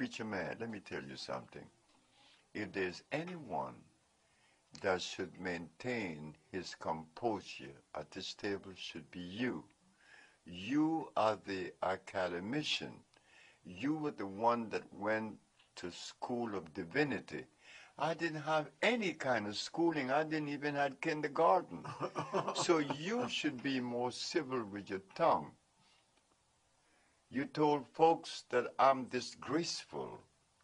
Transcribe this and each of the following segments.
preacher man, let me tell you something. If there's anyone that should maintain his composure at this table, should be you. You are the academician. You were the one that went to school of divinity. I didn't have any kind of schooling. I didn't even have kindergarten. So you should be more civil with your tongue. You told folks that I'm disgraceful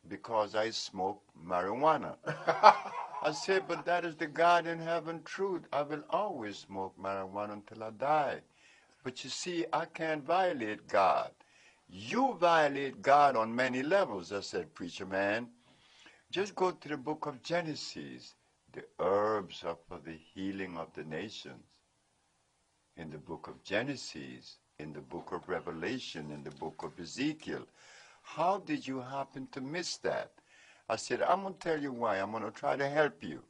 because I smoke marijuana. I said, but that is the God in heaven truth. I will always smoke marijuana until I die. But you see, I can't violate God. You violate God on many levels. I said, preacher man, just go to the book of Genesis. The herbs are for the healing of the nations. In the book of Genesis, in the book of Revelation, in the book of Ezekiel. How did you happen to miss that? I said, I'm going to tell you why. I'm going to try to help you.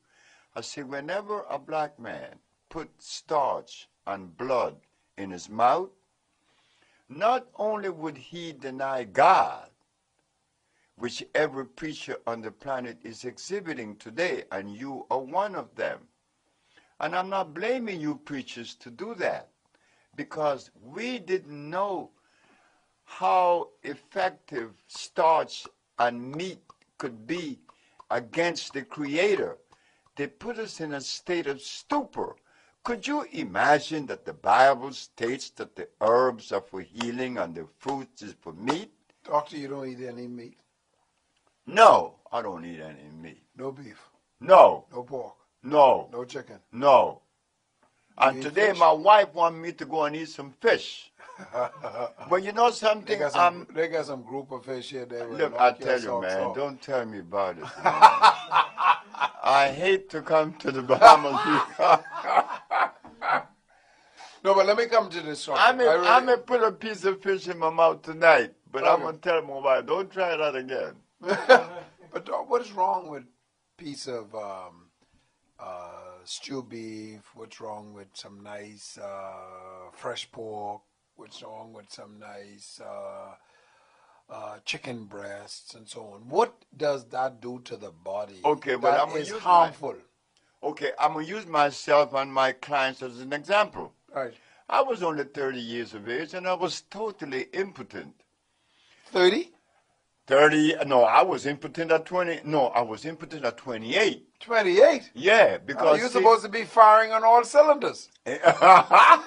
I said, whenever a black man put starch and blood in his mouth, not only would he deny God, which every preacher on the planet is exhibiting today, and you are one of them. And I'm not blaming you preachers to do that, because we didn't know how effective starch and meat could be against the Creator. They put us in a state of stupor. Could you imagine that the Bible states that the herbs are for healing and the fruits is for meat? Doctor, you don't eat any meat? No, I don't eat any meat. No beef? No. No pork? No. No chicken? No. And today fish? my wife wants me to go and eat some fish. But you know something? They got some group of fish here. Look, I tell you, man, don't tell me about it. I hate to come to the Bahamas. No, but let me come to this one. I may put a piece of fish in my mouth tonight, but okay. I'm going to tell my wife, don't try that again. But what is wrong with a piece of stew beef? What's wrong with some nice fresh pork? What's wrong with some nice chicken breasts and so on? What does that do to the body? Okay, but that I'm going is to use harmful. Okay, I'm going to use myself and my clients as an example. Right. I was only 30 years of age, and I was totally impotent. 30? 30, no, I was impotent at 20, no, I was impotent at 28. 28? Yeah, because... you're supposed to be firing on all cylinders. I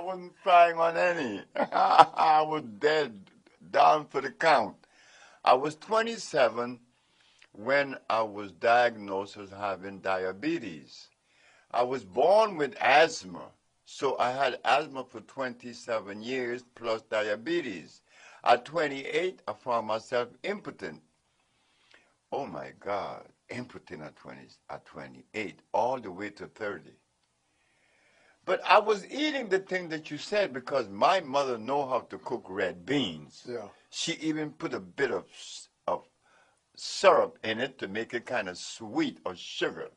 wasn't firing on any. I was dead, down for the count. I was 27 when I was diagnosed as having diabetes. I was born with asthma, so I had asthma for 27 years plus diabetes. At 28, I found myself impotent. Oh my God, impotent at 28, all the way to 30. But I was eating the thing that you said because my mother know how to cook red beans. Yeah. She even put a bit of syrup in it to make it kind of sweet or sugar.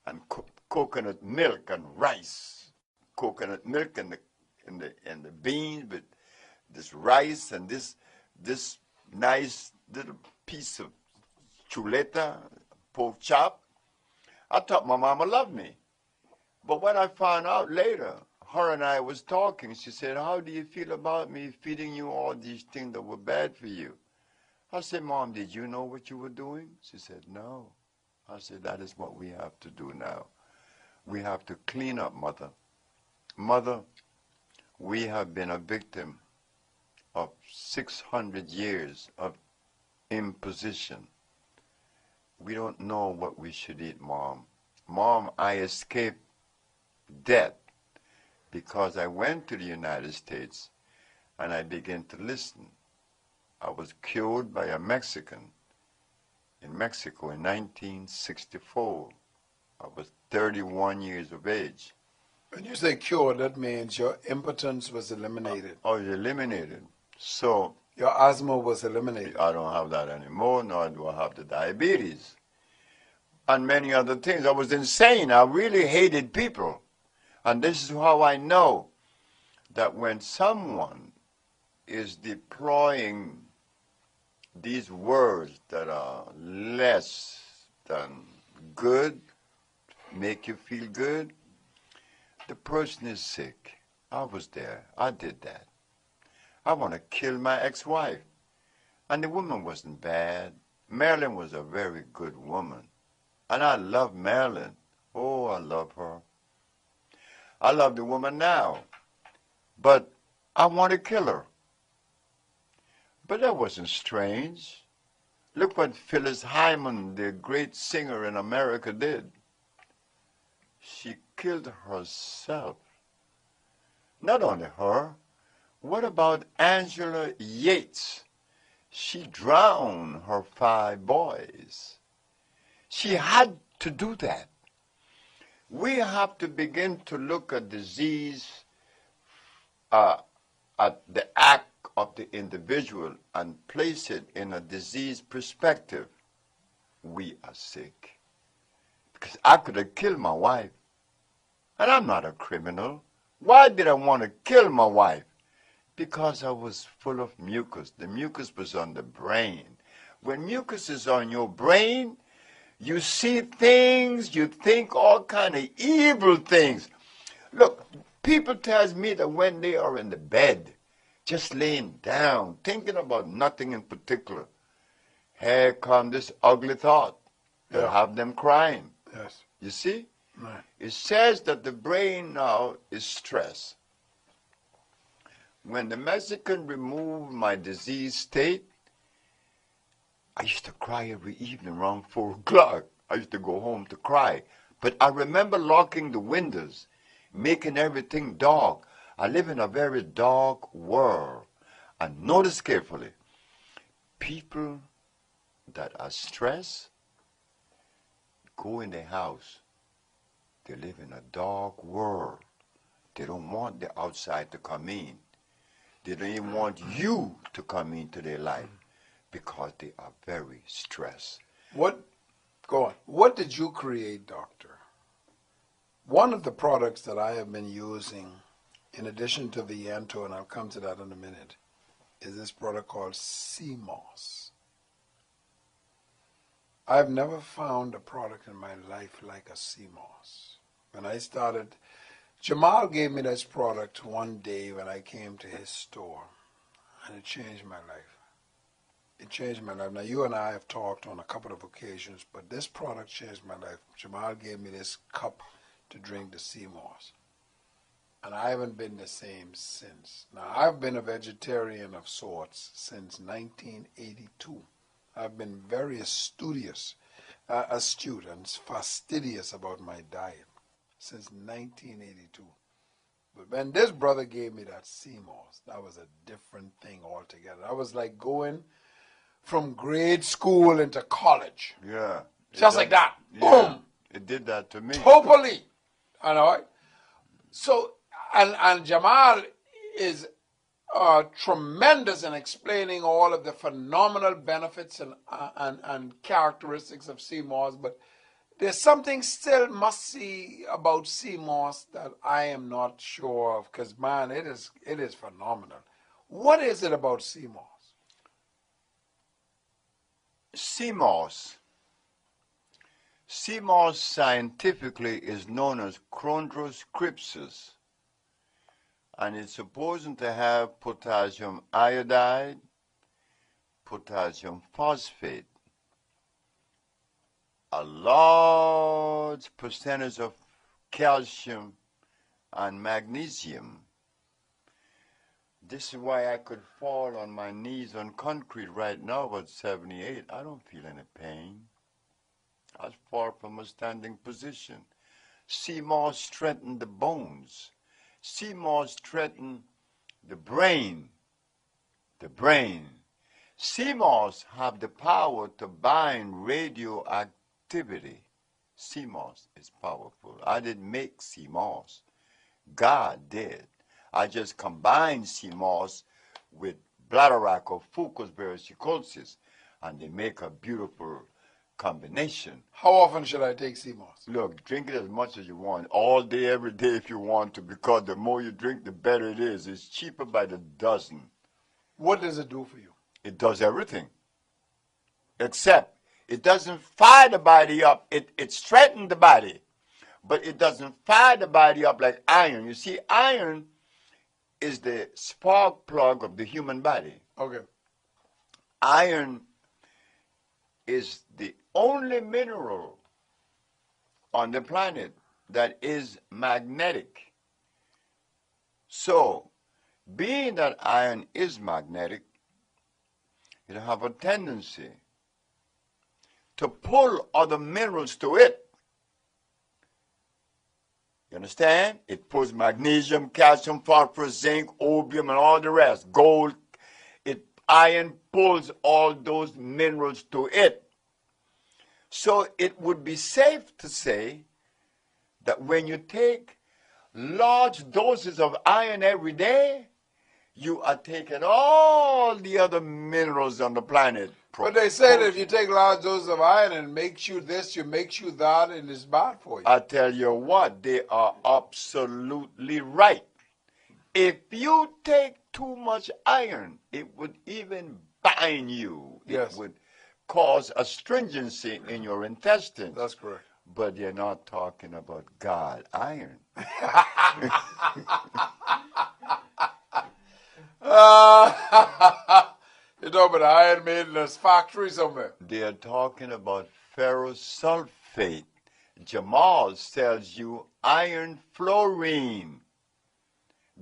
And coconut milk and rice. Coconut milk and the beans with this rice and this nice little piece of chuleta, pork chop. I thought my mama loved me. But when I found out later, her and I was talking, she said, how do you feel about me feeding you all these things that were bad for you? I said, Mom, did you know what you were doing? She said, no. I said, that is what we have to do now. We have to clean up, Mother. Mother, we have been a victim of 600 years of imposition. We don't know what we should eat, Mom. Mom, I escaped death because I went to the United States and I began to listen. I was cured by a Mexican in Mexico in 1964. I was 31 years of age. When you say cured, that means your impotence was eliminated. Oh, eliminated. So your asthma was eliminated. I don't have that anymore, nor do I have the diabetes. And many other things. I was insane. I really hated people. And this is how I know that when someone is deploying these words that are less than good make you feel good. The person is sick. I was there. I did that. I want to kill my ex-wife. And the woman wasn't bad. Marilyn was a very good woman. And I love Marilyn. Oh, I love her. I love the woman now. But I want to kill her. But that wasn't strange. Look what Phyllis Hyman, the great singer in America, did. She killed herself. Not only her. What about Angela Yates? She drowned her 5 boys. She had to do that. We have to begin to look at disease, at the act of the individual and place it in a disease perspective. We are sick. Because I could have killed my wife. And I'm not a criminal. Why did I want to kill my wife? Because I was full of mucus. The mucus was on the brain. When mucus is on your brain, you see things, you think all kind of evil things. Look, people tell me that when they are in the bed, just laying down, thinking about nothing in particular, here come this ugly thought that have them crying. Yes. You see? Right. It says that the brain now is stressed. When the Mexican removed my disease state, I used to cry every evening around 4 o'clock. I used to go home to cry. But I remember locking the windows, making everything dark. I live in a very dark world. And notice carefully, people that are stressed go in their house. They live in a dark world. They don't want the outside to come in. They don't even want you to come into their life because they are very stressed. Go on. What did you create, doctor? One of the products that I have been using, in addition to Viento, and I'll come to that in a minute, is this product called CMOS. I've never found a product in my life like a CMOS. When I started, Jamal gave me this product one day when I came to his store, and it changed my life. It changed my life. Now, you and I have talked on a couple of occasions, but this product changed my life. Jamal gave me this cup to drink the CMOS, and I haven't been the same since. Now, I've been a vegetarian of sorts since 1982. I've been very astute and fastidious about my diet since 1982. But when this brother gave me that CMOS, that was a different thing altogether. I was like going from grade school into college. Yeah. Just like that. Yeah, Boom. it did that to me. Totally. You know? So, and Jamal is tremendous in explaining all of the phenomenal benefits and characteristics of CMOS, but there's something still must-see about CMOS that I am not sure of, because, man, it is phenomenal. What is it about CMOS? CMOS scientifically is known as chondrous crypsis, and it's supposed to have potassium iodide, potassium phosphate, a large percentage of calcium and magnesium. This is why I could fall on my knees on concrete right now at 78. I don't feel any pain. I was far from a standing position. CMOS strengthened the bones. CMOS strengthened the brain. CMOS have the power to bind radioactivity. CMOS is powerful. I didn't make CMOS. God did. I just combined CMOS with bladderwrack or Fucus verrucosus, and they make a beautiful combination. How often should I take CMOS? Look, drink it as much as you want, all day, every day if you want to, because the more you drink, the better it is. It's cheaper by the dozen. What does it do for you? It does everything. except it doesn't fire the body up. It strengthens the body, but it doesn't fire the body up like iron. You see, iron is the spark plug of the human body. Okay. Iron is the only mineral on the planet that is magnetic. So, being that iron is magnetic, it have a tendency to pull other minerals to it. You understand? It pulls magnesium, calcium, phosphorus, zinc, opium, and all the rest. Gold. Iron pulls all those minerals to it. So it would be safe to say that when you take large doses of iron every day, you are taking all the other minerals on the planet. But they say that if you take large doses of iron and makes you this, it makes you that, and it's bad for you. I tell you what, they are absolutely right. If you take too much iron, it would even bind you. Yes. It would cause astringency in your intestines. That's correct. But you're not talking about God iron. You know, but iron made in this factory somewhere. They are talking about ferrous sulfate. Jamal tells you iron fluorine.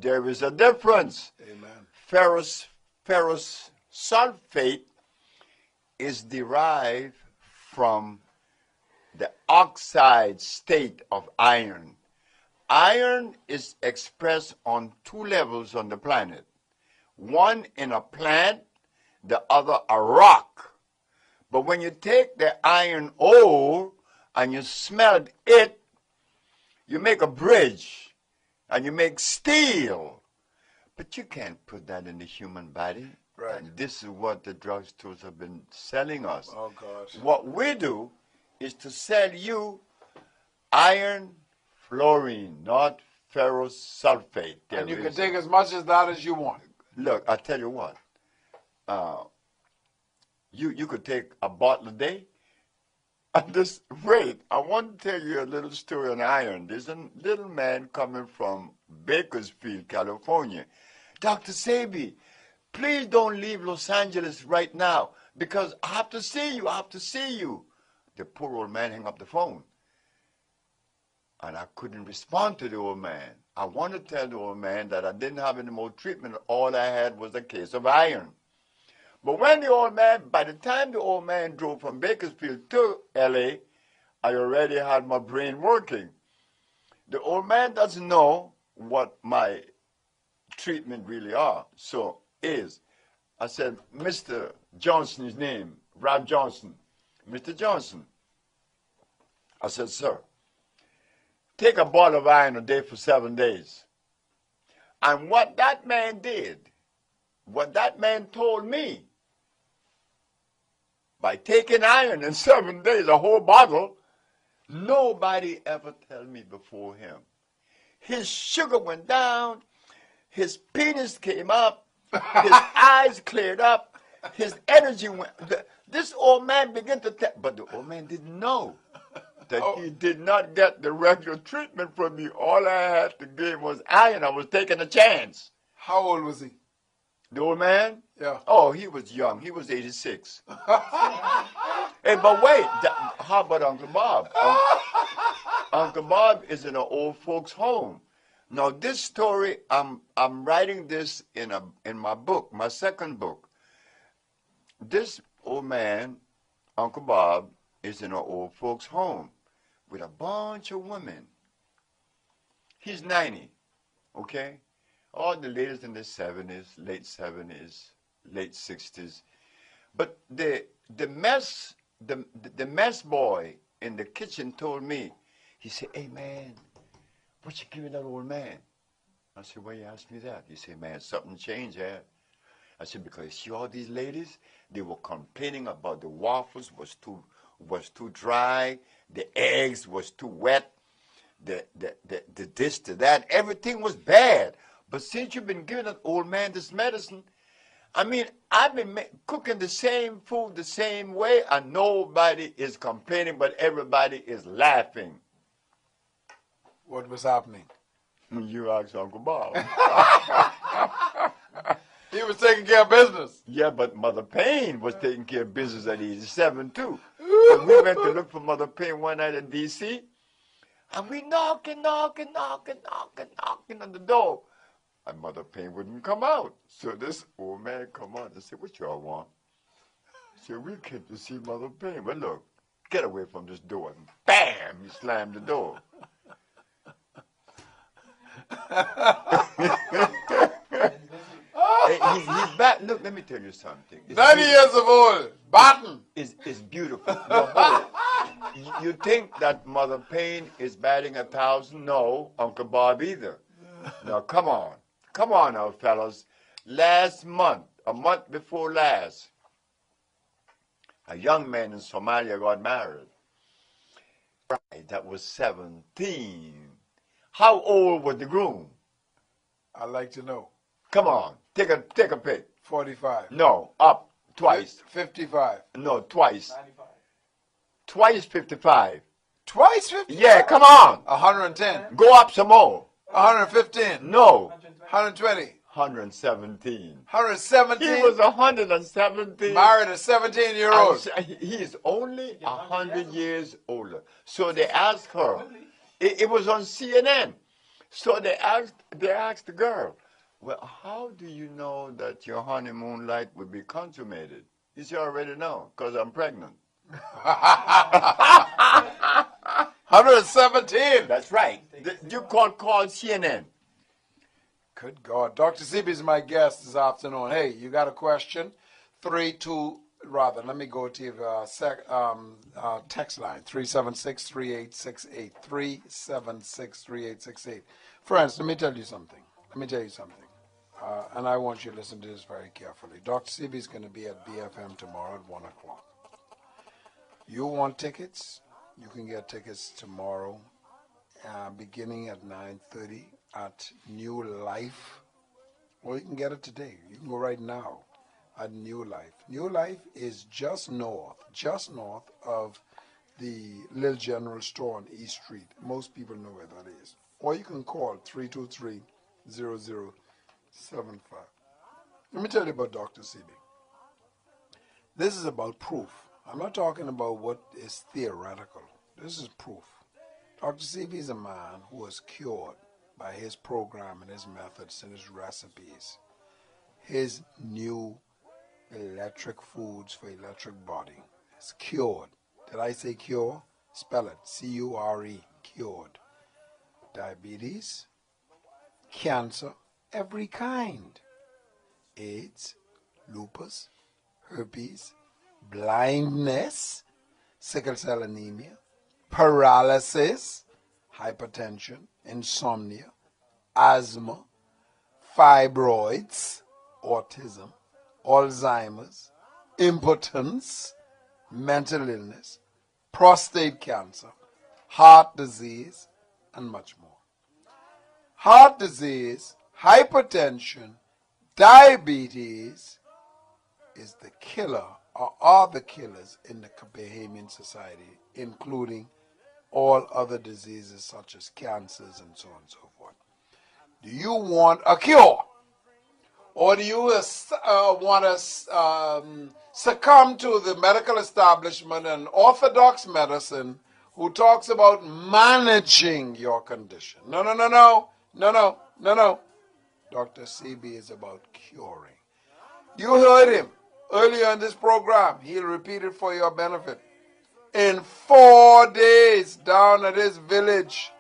There is a difference. Amen. Ferrous sulfate is derived from the oxide state of iron. Iron is expressed on two levels on the planet. One in a plant, the other a rock. But when you take the iron ore and you smelt it, you make a bridge and you make steel. But you can't put that in the human body. Right. And this is what the drugstores have been selling us. Oh, gosh. What we do is to sell you iron fluorine, not ferrous sulfate. And you can take as much as that as you want. Look, I tell you what. You could take a bottle a day. And this, wait, I want to tell you a little story on iron. There's a little man coming from Bakersfield, California. Dr. Sebi, please don't leave Los Angeles right now because I have to see you. I have to see you. The poor old man hung up the phone. And I couldn't respond to the old man. I wanted to tell the old man that I didn't have any more treatment. All I had was a case of iron. But when the old man, by the time the old man drove from Bakersfield to L.A., I already had my brain working. The old man doesn't know what my treatment really are. So I said, Mr. Johnson, his name, Rob Johnson. Mr. Johnson. I said, sir, take a bottle of iron a day for 7 days. And what that man did, what that man told me, by taking iron in 7 days, a whole bottle, nobody ever told me before him. His sugar went down, his penis came up, his eyes cleared up, his energy went. This old man began to tell, but the old man didn't know that he did not get the regular treatment from me. All I had to give was iron. I was taking a chance. How old was he? The old man? Yeah. Oh, he was young. He was 86. Hey, but wait. How about Uncle Bob? Uncle Bob is in an old folks' home. Now, this story, I'm writing this in my book, my second book. This old man, Uncle Bob, is in an old folks' home with a bunch of women. He's 90, okay? All the ladies in their 70s, late 60s. But the mess boy in the kitchen told me, he said, hey man, what you giving that old man? I said, why you ask me that? He said, man, something changed here. I said, because you see all these ladies, they were complaining about the waffles was too dry, the eggs was too wet, the this, the that, everything was bad. But since you've been giving that old man this medicine, I mean, I've been cooking the same food the same way, and nobody is complaining, but everybody is laughing. What was happening? You asked Uncle Bob. He was taking care of business. Yeah, but Mother Payne was taking care of business at 87 too. So we went to look for Mother Payne one night in D.C., and we knocking on the door. And Mother Payne wouldn't come out. So this old man come out and said, "What y'all want?" I said, "We came to see Mother Payne." But look, get away from this door. And bam, he slammed the door. He's back. Look, let me tell you something. It's 90 years of old, batting. It's beautiful. No, you think that Mother Payne is batting 1,000? No, Uncle Bob either. Now, come on. Come on now, fellas. Last month, a month before last, a young man in Somalia got married. That was 17. How old was the groom? I'd like to know. Come on, take a pick. 45. No, up twice. 55. No, twice. 95. Twice 55. Twice 55? Yeah, come on. 110. Go up some more. 115. No. 120. 117. 117. He was 117. Married a 17-year-old. He is only 100 years older. So they asked her. It was on CNN. So they asked the girl, "Well, how do you know that your honeymoon light will be consummated?" He said, "I already know, because I'm pregnant." 117. That's right. You call CNN. Good God. Dr. Sebi is my guest this afternoon. Hey, you got a question? Let me go to your text line, 376-3868, 376-3868. Friends, let me tell you something. And I want you to listen to this very carefully. Dr. Sebi is going to be at BFM tomorrow at 1 o'clock. You want tickets? You can get tickets tomorrow, beginning at 9:30 at New Life. Or you can get it today. You can go right now at New Life. New Life is just north of the Little General Store on East Street. Most people know where that is. Or you can call 323-0075. Let me tell you about Dr. Sebi. This is about proof. I'm not talking about what is theoretical. This is proof. Dr. Sebi is a man who was cured by his program and his methods and his recipes. His new electric foods for electric body is cured. Did I say cure? Spell it. C-U-R-E. Cured. Diabetes, cancer, every kind. AIDS, lupus, herpes, blindness, sickle cell anemia, paralysis, hypertension, insomnia, asthma, fibroids, autism, Alzheimer's, impotence, mental illness, prostate cancer, heart disease, and much more. Heart disease, hypertension, diabetes is the killer, or are the killers in the Bahamian society, including all other diseases such as cancers and so on and so forth. Do you want a cure? Or do you want to succumb to the medical establishment and orthodox medicine who talks about managing your condition? No. Dr. Sebi is about curing. You heard him earlier in this program. He'll repeat it for your benefit. In 4 days down at his village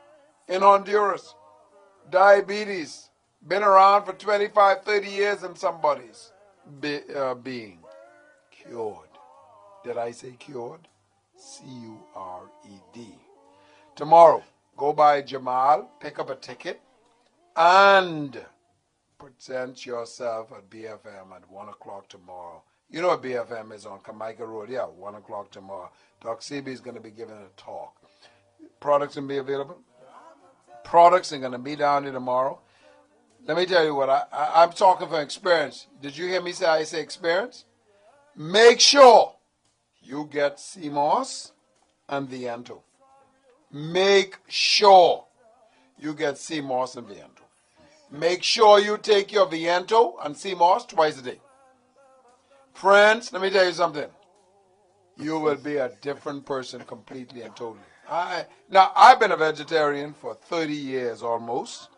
in Honduras, diabetes, been around for 25, 30 years in somebody's being cured. Did I say cured? C-U-R-E-D. Tomorrow, go by Jamal, pick up a ticket, and present yourself at BFM at 1 o'clock tomorrow. You know what BFM is on Kamika Road. Yeah, 1 o'clock tomorrow. Dr. Sebi is going to be giving a talk. Products will be available. Products are going to be down here tomorrow. Let me tell you what I'm talking from experience. Did you hear me say I say experience? Make sure you get CMOS and Viento. Make sure you get CMOS and Viento. Make sure you take your Viento and CMOS twice a day. Friends, let me tell you something. You will be a different person completely and totally. Now, I've been a vegetarian for 30 years almost.